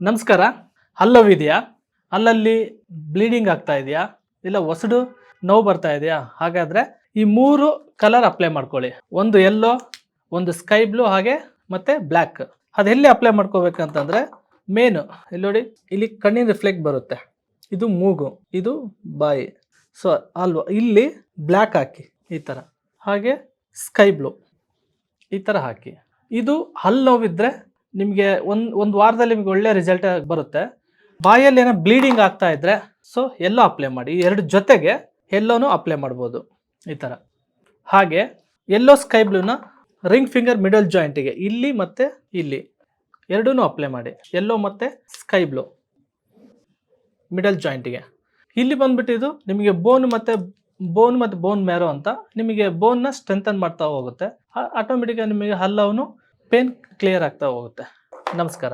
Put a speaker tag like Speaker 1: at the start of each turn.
Speaker 1: ನಮಸ್ಕಾರ. ಹಲ್ಲೋವಿದೆಯಾ? ಅಲ್ಲಲ್ಲಿ ಬ್ಲೀಡಿಂಗ್ ಆಗ್ತಾ ಇದೆಯಾ? ಇಲ್ಲ ಒಸಡು ನೋವು ಬರ್ತಾ ಇದೆಯಾ? ಹಾಗಾದ್ರೆ ಈ 3 ಕಲರ್ ಅಪ್ಲೈ ಮಾಡ್ಕೊಳ್ಳಿ. ಒಂದು ಯೆಲ್ಲೋ, ಒಂದು ಸ್ಕೈ ಬ್ಲೂ ಹಾಗೆ ಮತ್ತೆ ಬ್ಲ್ಯಾಕ್. ಅದೆಲ್ಲಿ ಅಪ್ಲೈ ಮಾಡ್ಕೋಬೇಕಂತಂದ್ರೆ ಮೇನು ಇಲ್ಲಿ ನೋಡಿ, ಇಲ್ಲಿ ಕಣ್ಣಿನ ರಿಫ್ಲೆಕ್ಟ್ ಬರುತ್ತೆ. ಇದು ಮೂಗು, ಇದು ಬಾಯಿ. ಸೊ ಅಲ್ವಾ, ಇಲ್ಲಿ ಬ್ಲ್ಯಾಕ್ ಹಾಕಿ ಈ ಥರ, ಹಾಗೆ ಸ್ಕೈ ಬ್ಲೂ ಈ ಥರ ಹಾಕಿ. ಇದು ಹಲ್ಲು ನೋವಿದ್ರೆ ನಿಮಗೆ ಒಂದು ವಾರದಲ್ಲಿ ನಿಮ್ಗೆ ಒಳ್ಳೆ ರಿಸಲ್ಟ್ ಬರುತ್ತೆ. ಬಾಯಲ್ಲಿ ಏನೋ ಬ್ಲೀಡಿಂಗ್ ಆಗ್ತಾ ಇದ್ರೆ ಸೊ ಎಲ್ಲೋ ಅಪ್ಲೈ ಮಾಡಿ. ಈ ಎರಡು ಜೊತೆಗೆ ಎಲ್ಲೋನು ಅಪ್ಲೈ ಮಾಡ್ಬೋದು ಈ ಥರ. ಹಾಗೆ ಎಲ್ಲೋ ಸ್ಕೈ ಬ್ಲೂನ ರಿಂಗ್ ಫಿಂಗರ್ ಮಿಡಲ್ ಜಾಯಿಂಟಿಗೆ ಇಲ್ಲಿ ಮತ್ತು ಇಲ್ಲಿ ಎರಡೂ ಅಪ್ಲೈ ಮಾಡಿ. ಎಲ್ಲೋ ಮತ್ತು ಸ್ಕೈ ಬ್ಲೂ ಮಿಡಲ್ ಜಾಯಿಂಟಿಗೆ. ಇಲ್ಲಿ ಬಂದ್ಬಿಟ್ಟು ಇದು ನಿಮಗೆ ಬೋನ್ ಮತ್ತು ಬೋನ್ ಮ್ಯಾರೋ ಅಂತ ನಿಮಗೆ ಬೋನ್ನ ಸ್ಟ್ರೆಂಥನ್ ಮಾಡ್ತಾ ಹೋಗುತ್ತೆ. ಆಟೋಮೆಟಿಕ್ಕಾಗಿ ನಿಮಗೆ ಹಲ್ಲವನು ಪೇನ್ ಕ್ಲಿಯರ್ ಆಗ್ತಾ ಹೋಗುತ್ತೆ. ನಮಸ್ಕಾರ.